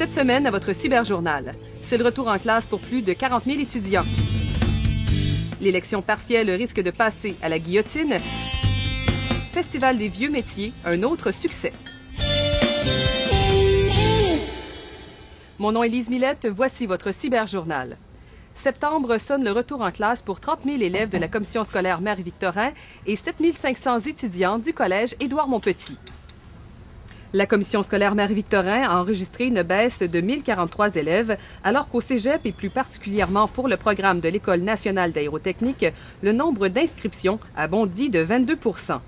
Cette semaine, à votre cyberjournal, c'est le retour en classe pour plus de 40 000 étudiants. L'élection partielle risque de passer à la guillotine. Festival des vieux métiers, un autre succès. Mon nom est Lise Millette, voici votre cyberjournal. Septembre sonne le retour en classe pour 30 000 élèves de la commission scolaire Marie-Victorin et 7 500 étudiants du collège Édouard-Montpetit. La commission scolaire Marie-Victorin a enregistré une baisse de 1043 élèves, alors qu'au cégep et plus particulièrement pour le programme de l'École nationale d'aérotechnique, le nombre d'inscriptions a bondi de 22 %.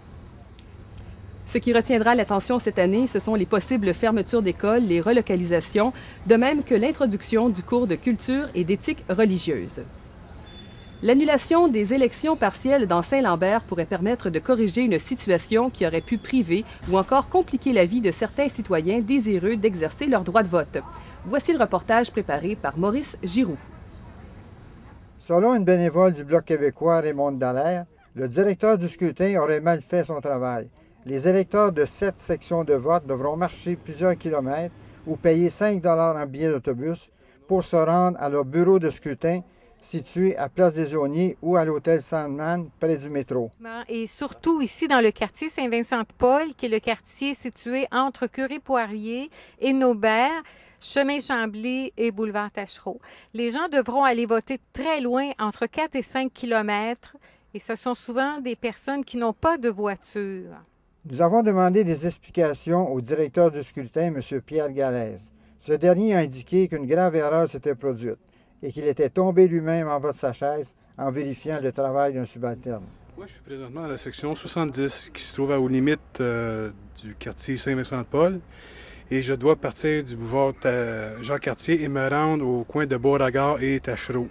Ce qui retiendra l'attention cette année, ce sont les possibles fermetures d'écoles, les relocalisations, de même que l'introduction du cours de culture et d'éthique religieuse. L'annulation des élections partielles dans Saint-Lambert pourrait permettre de corriger une situation qui aurait pu priver ou encore compliquer la vie de certains citoyens désireux d'exercer leur droit de vote. Voici le reportage préparé par Maurice Giroux. Selon une bénévole du Bloc québécois, Raymond Dallaire, le directeur du scrutin aurait mal fait son travail. Les électeurs de 7 sections de vote devront marcher plusieurs kilomètres ou payer 5 $ en billets d'autobus pour se rendre à leur bureau de scrutin situé à Place des Aulniers ou à l'hôtel Sandman, près du métro. Et surtout ici dans le quartier Saint-Vincent-de-Paul, qui est le quartier situé entre Curé-Poirier et Naubert, chemin Chambly et boulevard Taschereau. Les gens devront aller voter très loin, entre 4 et 5 kilomètres, et ce sont souvent des personnes qui n'ont pas de voiture. Nous avons demandé des explications au directeur du scrutin, M. Pierre Galaise. Ce dernier a indiqué qu'une grave erreur s'était produite et qu'il était tombé lui-même en bas de sa chaise en vérifiant le travail d'un subalterne. Oui, je suis présentement à la section 70 qui se trouve aux limites du quartier Saint-Vincent-de-Paul et je dois partir du boulevard Jacques-Cartier et me rendre au coin de Beauregard et Taschereau.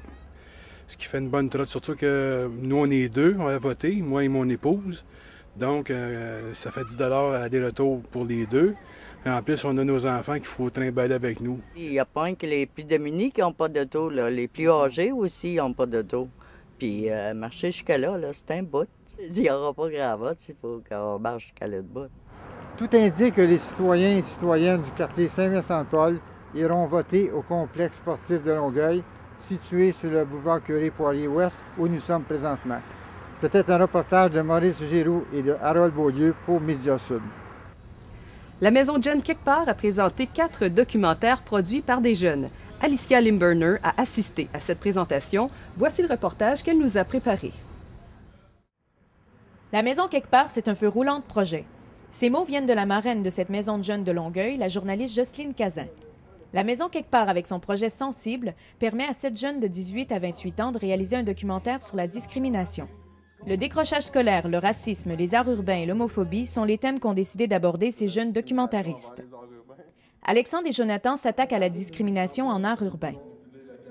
Ce qui fait une bonne trotte, surtout que nous on est deux, on a voté, moi et mon épouse. Donc, ça fait 10 $ aller-retour pour les deux. Et en plus, on a nos enfants qu'il faut trimballer avec nous. Il n'y a pas que les plus démunis qui n'ont pas d'auto. Les plus âgés aussi n'ont pas d'auto. Puis, marcher jusqu'à là, c'est un bout. Il n'y aura pas grand vote s'il faut qu'on marche jusqu'à l'autre bout. Tout indique que les citoyens et citoyennes du quartier Saint-Vincent-de-Paul iront voter au complexe sportif de Longueuil, situé sur le boulevard Curé-Poirier-Ouest, où nous sommes présentement. C'était un reportage de Maurice Giroux et de Harold Beaulieu pour Média Sud. La Maison John quelque part a présenté 4 documentaires produits par des jeunes. Alicia Limburner a assisté à cette présentation. Voici le reportage qu'elle nous a préparé. La Maison quelque part, c'est un feu roulant de projet. Ces mots viennent de la marraine de cette maison de jeunes de Longueuil, la journaliste Jocelyne Cazin. La Maison quelque part, avec son projet Sensible, permet à 7 jeunes de 18 à 28 ans de réaliser un documentaire sur la discrimination. Le décrochage scolaire, le racisme, les arts urbains et l'homophobie sont les thèmes qu'ont décidé d'aborder ces jeunes documentaristes. Alexandre et Jonathan s'attaquent à la discrimination en art urbain.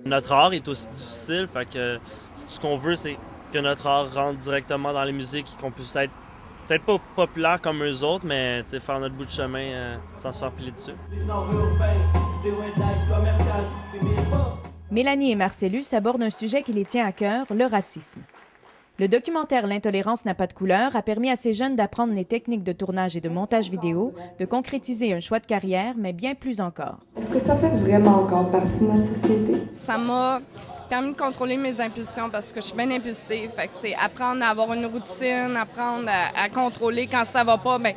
Notre art est aussi difficile, fait que ce qu'on veut, c'est que notre art rentre directement dans les musiques et qu'on puisse être peut-être pas populaire comme eux autres, mais faire notre bout de chemin sans se faire piler dessus. Mélanie et Marcellus abordent un sujet qui les tient à cœur, le racisme. Le documentaire L'intolérance n'a pas de couleur a permis à ces jeunes d'apprendre les techniques de tournage et de montage vidéo, de concrétiser un choix de carrière, mais bien plus encore. Est-ce que ça fait vraiment encore partie de notre société? Ça m'a permis de contrôler mes impulsions parce que je suis bien impulsive. Fait que c'est apprendre à avoir une routine, apprendre à contrôler quand ça va pas. Bien,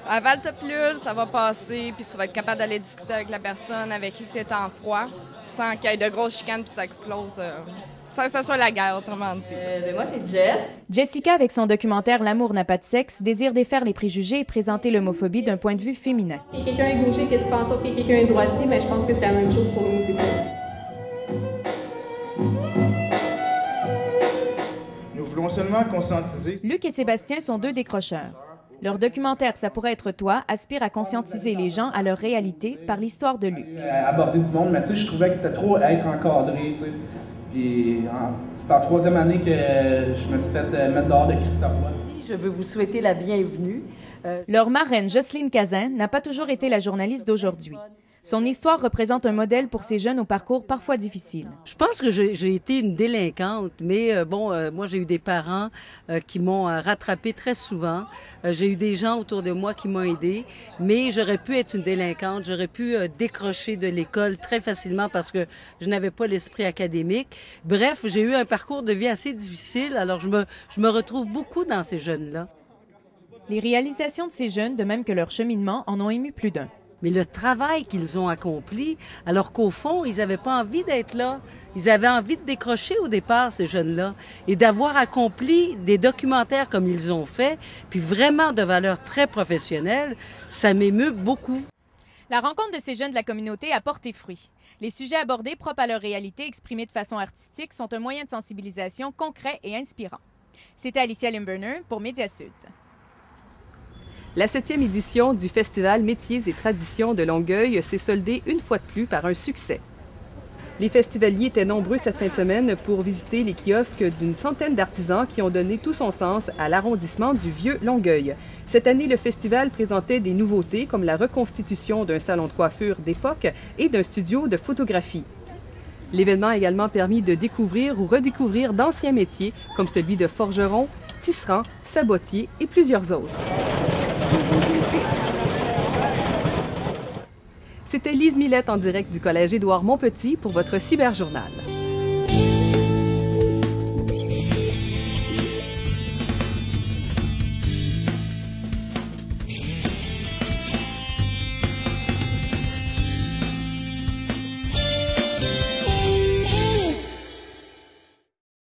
avale ta pilule, ça va passer, puis tu vas être capable d'aller discuter avec la personne avec qui tu es en froid, sans qu'il y ait de grosses chicanes puis ça explose. Sans que ça soit la guerre, autrement dit. Moi, c'est Jess. Jessica, avec son documentaire L'amour n'a pas de sexe, désire défaire les préjugés et présenter l'homophobie d'un point de vue féminin. Si quelqu'un est gaucher, qu'est-ce que tu penses ça? Puis quelqu'un est droitier, mais je pense que c'est la même chose pour nous. Nous voulons seulement conscientiser. Luc et Sébastien sont 2 décrocheurs. Leur documentaire « Ça pourrait être toi » aspire à conscientiser les gens à leur réalité par l'histoire de Luc. Aborder du monde, mais tu sais, je trouvais que c'était trop être encadré, tu sais. Puis c'est en 3e année que je me suis fait mettre dehors de Christophe. Je veux vous souhaiter la bienvenue. Leur marraine, Jocelyne Cazin, n'a pas toujours été la journaliste d'aujourd'hui. Son histoire représente un modèle pour ces jeunes au parcours parfois difficile. Je pense que j'ai été une délinquante, mais moi j'ai eu des parents qui m'ont rattrapée très souvent. J'ai eu des gens autour de moi qui m'ont aidée, mais j'aurais pu être une délinquante, j'aurais pu décrocher de l'école très facilement parce que je n'avais pas l'esprit académique. Bref, j'ai eu un parcours de vie assez difficile, alors je me retrouve beaucoup dans ces jeunes-là. Les réalisations de ces jeunes, de même que leur cheminement, en ont ému plus d'un. Mais le travail qu'ils ont accompli, alors qu'au fond, ils n'avaient pas envie d'être là. Ils avaient envie de décrocher au départ, ces jeunes-là, et d'avoir accompli des documentaires comme ils ont fait, puis vraiment de valeur très professionnelle, ça m'émeut beaucoup. La rencontre de ces jeunes de la communauté a porté fruit. Les sujets abordés propres à leur réalité, exprimés de façon artistique, sont un moyen de sensibilisation concret et inspirant. C'était Alicia Limburner pour Média Sud. La 7e édition du Festival Métiers et Traditions de Longueuil s'est soldée une fois de plus par un succès. Les festivaliers étaient nombreux cette fin de semaine pour visiter les kiosques d'une centaine d'artisans qui ont donné tout son sens à l'arrondissement du Vieux Longueuil. Cette année, le festival présentait des nouveautés comme la reconstitution d'un salon de coiffure d'époque et d'un studio de photographie. L'événement a également permis de découvrir ou redécouvrir d'anciens métiers comme celui de forgeron, tisserand, sabotier et plusieurs autres. C'était Lise Millette en direct du Collège Édouard Montpetit pour votre Cyberjournal.